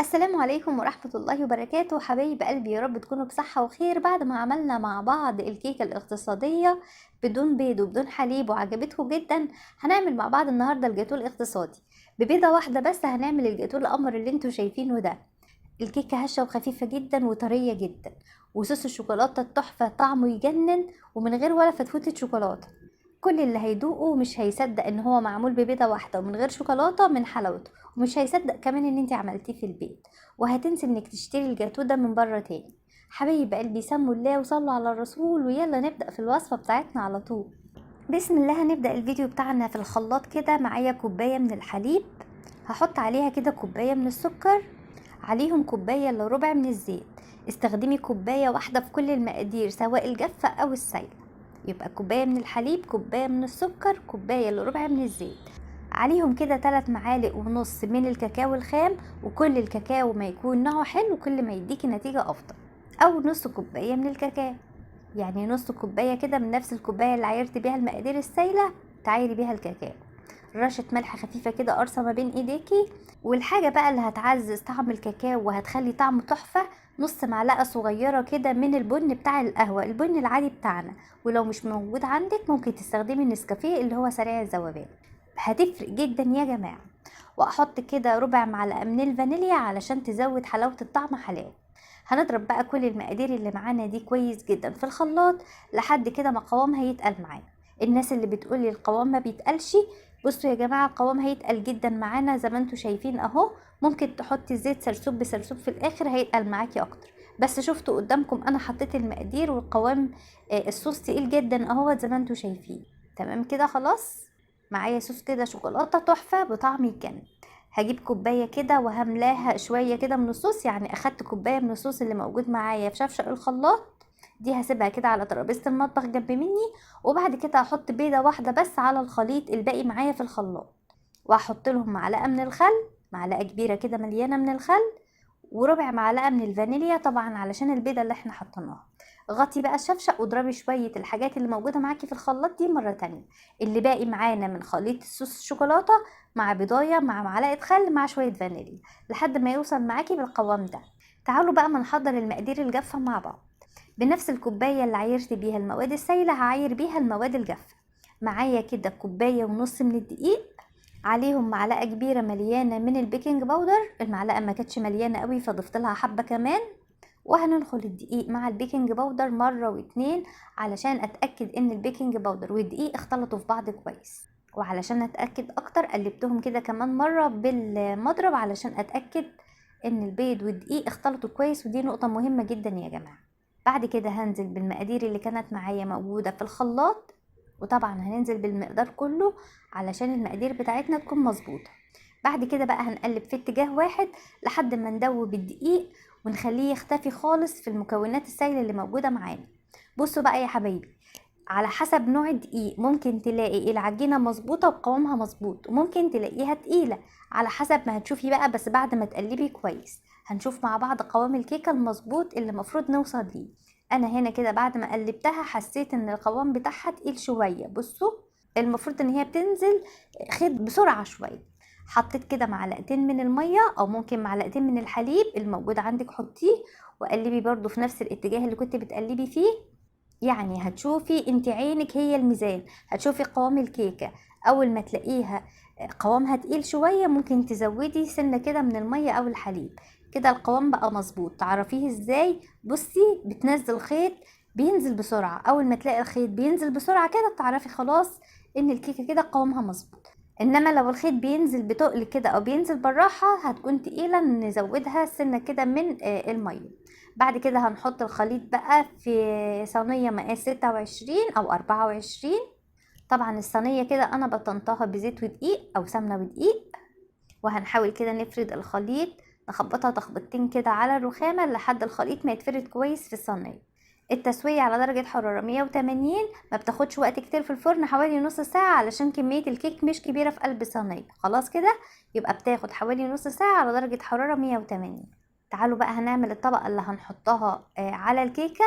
السلام عليكم ورحمة الله وبركاته حبايب قلبي، يا رب تكونوا بصحة وخير. بعد ما عملنا مع بعض الكيكة الاقتصادية بدون بيض وبدون حليب وعجبتكم جدا، هنعمل مع بعض النهاردة الجاتو الاقتصادي ببيضة واحدة بس. هنعمل الجاتو القمر اللي انتوا شايفينه ده. الكيكة هشة وخفيفة جدا وطرية جدا، وصوص الشوكولاتة التحفة طعمه يجنن ومن غير ولا فتفوتة شوكولاتة. كل اللي هيدوقه مش هيصدق ان هو معمول ببيضة واحدة ومن غير شوكولاتة من حلاوته، ومش هيصدق كمان ان انت عملتيه في البيت، وهتنسي انك تشتري الجاتو ده من بره تاني. حبايب قلبي سموا الله وصلوا على الرسول، ويلا نبدأ في الوصفة بتاعتنا على طول. بسم الله. هنبدأ الفيديو بتاعنا في الخلاط كده. معايا كوباية من الحليب، هحط عليها كده كوباية من السكر، عليهم كوباية الا ربع من الزيت. استخدمي كوباية واحدة في كل المقادير سواء الجافة او السايلة. يبقى كوباية من الحليب، كوباية من السكر، كوباية الا ربع من الزيت. عليهم كده 3 معالق ونص من الكاكاو الخام، وكل الكاكاو ما يكون نوعه حلو كل ما يديكي نتيجة افضل. او نص كوباية من الكاكاو، يعني نص كوباية كده من نفس الكوباية اللي عايرت بيها المقادير السايلة تعايري بيها الكاكاو. رشة ملح خفيفة كده قرصة ما بين ايديكي. والحاجة بقى اللي هتعزز طعم الكاكاو وهتخلي طعمه تحفة، نص معلقة صغيرة كده من البن بتاع القهوة، البن العادي بتاعنا. ولو مش موجود عندك ممكن تستخدمي النسكافيه اللي هو سريع الذوبان، هتفرق جدا يا جماعة. واحط كده ربع معلقة من الفانيليا علشان تزود حلاوة الطعم حلاوة. هنضرب بقى كل المقادير اللي معانا دي كويس جدا في الخلاط لحد كده ما قوامها يتقل معانا. الناس اللي بتقولي القوام ما بيتقلش، بصوا يا جماعة القوام هيتقل جدا معانا زي ما انتوا شايفين اهو. ممكن تحطي زيت سرسوب بسرسوب في الاخر هيتقل معاكي اكتر. بس شفتوا قدامكم انا حطيت المقادير والقوام. الصوص تقيل جدا اهو زي ما انتوا شايفين. تمام كده خلاص. معايا صوص كده شوكولاتة تحفة بطعم يتجنن. هجيب كوباية كده وهملاها شوية كده من الصوص، يعني اخدت كوباية من الصوص اللي موجود معايا في شفشق الخلاط. دي هسيبها كده على ترابيزة المطبخ جنب مني. وبعد كده هحط بيضة واحدة بس على الخليط الباقي معايا في الخلاط. وهحط لهم معلقة من الخل، معلقة كبيرة كده مليانة من الخل، وربع معلقة من الفانيليا طبعا علشان البيضة اللي احنا حطيناها. غطي بقى الشفشق واضربي شوية الحاجات اللي موجودة معاكي في الخلاط دي مرة تانية. اللي باقي معانا من خليط الصوص الشوكولاتة مع بيضاية مع معلقة خل مع شوية فانيليا لحد ما يوصل معاكي بالقوام ده. تعالوا بقى ما نحضر المقادير الجافة مع بعض. بنفس الكوباية اللي عايرت بيها المواد السائلة هعاير بيها المواد الجافة. معايا كده كوباية ونص من الدقيق، عليهم معلقة كبيرة مليانة من البيكنج باودر. المعلقة ما كانتش مليانة قوي فضفت لها حبة كمان. وهننخل الدقيق مع البيكنج باودر مرة واتنين علشان اتأكد ان البيكنج باودر والدقيق اختلطوا في بعض كويس. وعلشان اتأكد اكتر قلبتهم كده كمان مرة بالمضرب علشان اتأكد ان البيض والدقيق اختلطوا كويس، ودي نقطة مهمة جدا يا جماعة. بعد كده هنزل بالمقادير اللي كانت معايا موجودة في الخلاط، وطبعا هننزل بالمقدار كله علشان المقادير بتاعتنا تكون مظبوطة. بعد كده بقى هنقلب في اتجاه واحد لحد ما ندوب الدقيق ونخليه يختفي خالص في المكونات السائلة اللي موجودة معانا. بصوا بقى يا حبايبي، على حسب نوع الدقيق ممكن تلاقي العجينة مظبوطة وقوامها مظبوط، وممكن تلاقيها تقيلة على حسب ما هتشوفي بقى. بس بعد ما تقلبي كويس هنشوف مع بعض قوام الكيكة المظبوط اللي مفروض نوصل ليه. انا هنا كده بعد ما قلبتها حسيت ان القوام بتاعها تقيل شوية. بصوا المفروض ان هي بتنزل خد بسرعة شوية. حطيت كده معلقتين من المية او ممكن معلقتين من الحليب الموجود عندك حطيه، وقلبي برضو في نفس الاتجاه اللي كنت بتقلبي فيه. يعني هتشوفي انت عينك هي الميزان، هتشوفي قوام الكيكة. اول ما تلاقيها قوامها تقيل شوية ممكن تزودي سنة كده من المية او الحليب. كده القوام بقى مظبوط. تعرفيه ازاي؟ بصي بتنزل خيط بينزل بسرعة. اول ما تلاقي الخيط بينزل بسرعة كده تعرفي خلاص ان الكيكة كده قوامها مظبوط. انما لو الخيط بينزل بتقل كده او بينزل بالراحة هتكون تقيلة، نزودها سنة كده من المية. بعد كده هنحط الخليط بقى في صينية مقاس 26 او 24. طبعا الصينية كده انا بطنتها بزيت ودقيق او سمنة ودقيق. وهنحاول كده نفرد الخليط، نخبطها تخبطتين كده على الرخامة لحد الخليط ما يتفرد كويس في الصينية. التسوية على درجة حرارة 180، ما بتاخدش وقت كتير في الفرن، حوالي نص ساعة علشان كمية الكيك مش كبيرة في قلب الصينية. خلاص كده يبقى بتاخد حوالي نص ساعة على درجة حرارة 180. تعالوا بقى هنعمل الطبقة اللي هنحطها على الكيكة.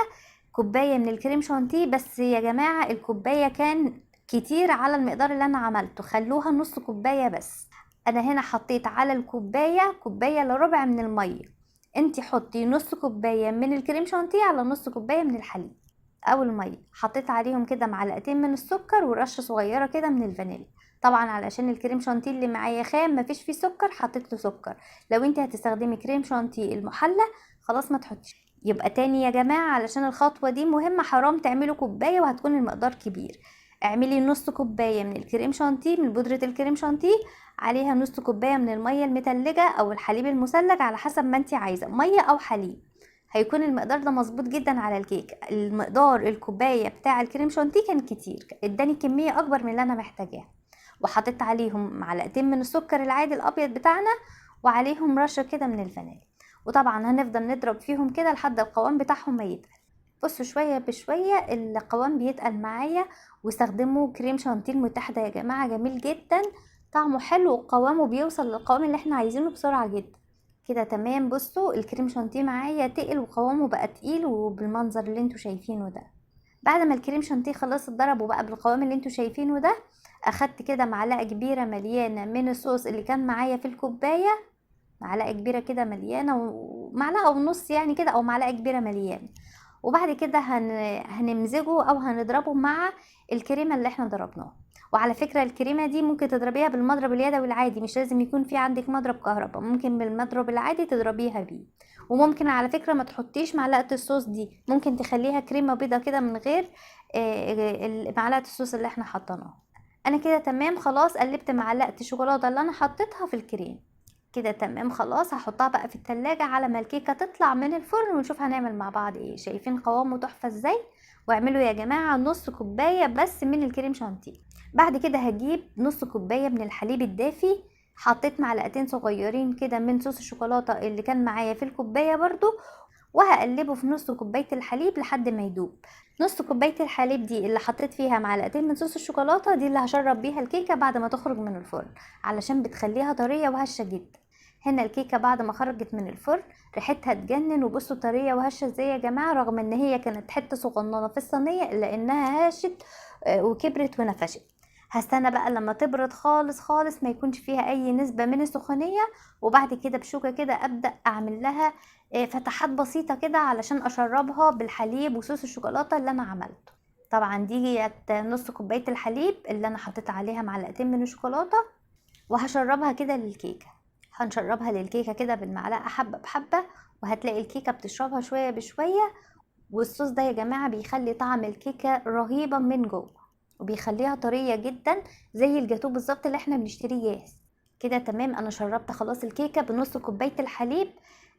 كوباية من الكريم شانتيه بس يا جماعة الكوباية كان كتير على المقدار اللي انا عملته، خلوها نص كوباية بس. انا هنا حطيت على الكوبايه كوبايه الا ربع من الميه. انتي حطي نص كوبايه من الكريم شانتيه على نص كوبايه من الحليب او الميه. حطيت عليهم كده معلقتين من السكر ورشه صغيره كده من الفانيليا. طبعا علشان الكريم شانتيه اللي معايا خام مفيش فيه سكر حطيت له سكر. لو انتي هتستخدمي كريم شانتيه المحلى خلاص ما تحطيش. يبقى تاني يا جماعه علشان الخطوه دي مهمه، حرام تعملوا كوبايه وهتكون المقدار كبير. اعملي نص كوبايه من الكريم شانتيه، من بودره الكريم شانتيه، عليها نص كوبايه من الميه المتلجه او الحليب المثلج على حسب ما انتي عايزه، ميه او حليب. هيكون المقدار ده مظبوط جدا على الكيك. المقدار الكوبايه بتاع الكريم شانتيه كان كتير، اداني كميه اكبر من اللي انا محتاجاها. وحطيت عليهم معلقتين من السكر العادي الابيض بتاعنا، وعليهم رشه كده من الفانيليا. وطبعا هنفضل نضرب فيهم كده لحد القوام بتاعهم ما يتقل. بصوا شويه بشويه القوام بيتقل معايا. واستخدموا كريم شانتيه المتحده يا جماعه، جميل جدا، طعمه حلو وقوامه بيوصل للقوام اللي احنا عايزينه بسرعه جدا. كده تمام. بصوا الكريم شانتيه معايا تقل وقوامه بقى تقيل وبالمنظر اللي انتوا شايفينه ده. بعد ما الكريم شانتيه خلاص اتضرب وبقى بالقوام اللي انتوا شايفينه ده، اخدت كده معلقه كبيره مليانه من الصوص اللي كان معايا في الكوبايه. معلقه كبيره كده مليانه ومعلقه ونص يعني كده، او معلقه كبيره مليانه. وبعد كده هنمزجه او هنضربه مع الكريمه اللي احنا ضربناها. وعلى فكره الكريمه دي ممكن تضربيها بالمضرب اليدوي العادي، مش لازم يكون في عندك مضرب كهرباء، ممكن بالمضرب العادي تضربيها بيه. وممكن على فكره ما تحطيش معلقه الصوص دي، ممكن تخليها كريمه بيضه كده من غير معلقه الصوص اللي احنا حطيناها. انا كده تمام خلاص. قلبت معلقه الشوكولاته اللي انا حطيتها في الكريم. كده تمام خلاص. هحطها بقى في التلاجة على ما الكيكة تطلع من الفرن ونشوف هنعمل مع بعض ايه. شايفين قوامه تحفة ازاي؟ واعملوا يا جماعة نص كوباية بس من الكريم شانتيه. بعد كده هجيب نص كوباية من الحليب الدافي. حطيت معلقتين صغيرين كده من صوص الشوكولاتة اللي كان معايا في الكوباية برضو، وهقلبه في نص كوباية الحليب لحد ما يدوب. نص كوباية الحليب دي اللي حطيت فيها معلقتين من صوص الشوكولاتة دي اللي هشرب بيها الكيكة بعد ما تخرج من الفرن، علشان بتخليها طرية وهشة جدا. هنا الكيكة بعد ما خرجت من الفرن ريحتها تجنن، وبصوا طرية وهشة ازاي يا جماعة، رغم ان هي كانت حتة صغننة في الصينية الا انها هاشت وكبرت ونفشت. هستنى بقى لما تبرد خالص خالص، ما يكونش فيها اي نسبة من السخونية، وبعد كده بشوكة كده ابدأ اعمل لها فتحات بسيطة كده علشان اشربها بالحليب وصوص الشوكولاتة اللي انا عملته. طبعا دي نص كوباية الحليب اللي انا حطيت عليها معلقتين من الشوكولاتة، وهشربها كده للكيكة. هنشربها للكيكة كده بالمعلقة حبة بحبة، وهتلاقي الكيكة بتشربها شوية بشوية. والصوص ده يا جماعة بيخلي طعم الكيكة رهيبا من جوه، وبيخليها طرية جدا زي الجاتو بالظبط اللي احنا بنشتريه جاهز. كده تمام. انا شربت خلاص الكيكة بنص كوباية الحليب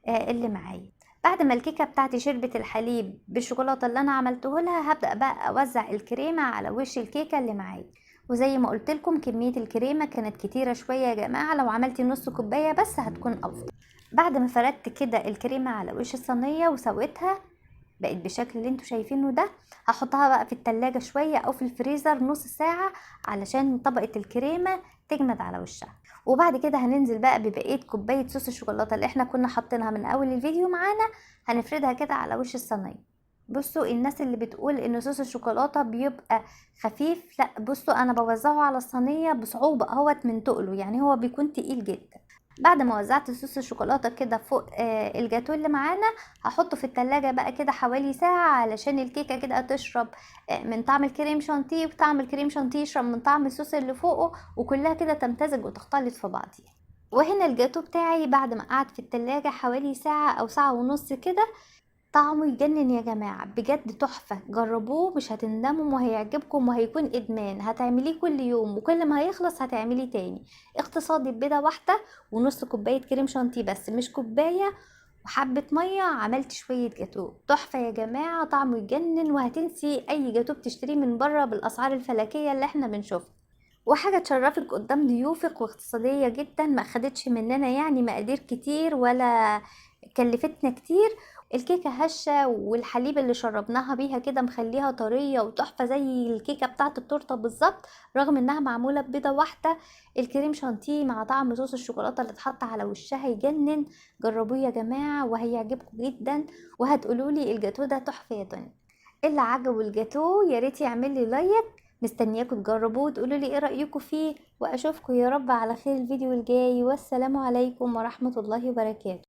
اللي معايا. بعد ما الكيكة بتاعتي شربت الحليب بالشوكولاتة اللي انا عملته لها، هبدأ بقى اوزع الكريمة على وش الكيكة اللي معايا. وزي ما قلت لكم كمية الكريمة كانت كتيرة شوية يا جماعة، لو عملتي نص كوباية بس هتكون افضل. بعد ما فردت كده الكريمة على وش الصينية وسويتها بقت بالشكل اللي انتوا شايفينه ده، هحطها بقى في التلاجة شوية او في الفريزر نص ساعة علشان طبقة الكريمة تجمد على وشها. وبعد كده هننزل بقى ببقية كوباية صوص الشوكولاتة اللي احنا كنا حاطينها من اول الفيديو معانا، هنفردها كده على وش الصينية. بصوا الناس اللي بتقول ان صوص الشوكولاتة بيبقى خفيف، لا بصوا انا بوزعه على الصينية بصعوبة اهوت من تقله، يعني هو بيكون تقيل جدا. بعد ما وزعت صوص الشوكولاتة كده فوق الجاتو اللي معانا، هحطه في التلاجة بقى كده حوالي ساعة علشان الكيكة كده تشرب من طعم الكريم شانتيه، وطعم الكريم شانتيه يشرب من طعم الصوص اللي فوقه، وكلها كده تمتزج وتختلط في بعضيها. وهنا الجاتو بتاعي بعد ما قعد في التلاجة حوالي ساعة او ساعة ونص كده، طعمه يجنن يا جماعة، بجد تحفة. جربوه مش هتندموا وهيعجبكم وهيكون ادمان، هتعمليه كل يوم وكل ما هيخلص هتعمليه تاني. اقتصادي ببيضة واحدة ونص كوباية كريم شانتيه بس، مش كوباية، وحبة مية عملت شوية جاتو تحفة يا جماعة، طعمه يجنن، وهتنسي اي جاتو بتشتريه من بره بالاسعار الفلكية اللي احنا بنشوفها. وحاجة تشرفك قدام ضيوفك، واقتصادية جدا، ما اخدتش مننا يعني مقادير كتير ولا كلفتنا كتير. الكيكة هشة، والحليب اللي شربناها بيها كده مخليها طرية وتحفة زي الكيكة بتاعة التورتة بالظبط، رغم انها معمولة ببيضة واحدة. الكريم شانتيه مع طعم صوص الشوكولاتة اللي اتحط على وشها يجنن. جربوه يا جماعة وهيعجبكم جدا، وهتقولولي الجاتو ده تحفة يا دنيا. اللي عجبه الجاتو ياريت يعمل لي لايك، مستنياكم تجربوه وتقولوا لي ايه رأيكم فيه، واشوفكم يا رب على خير الفيديو الجاي، والسلام عليكم ورحمة الله وبركاته.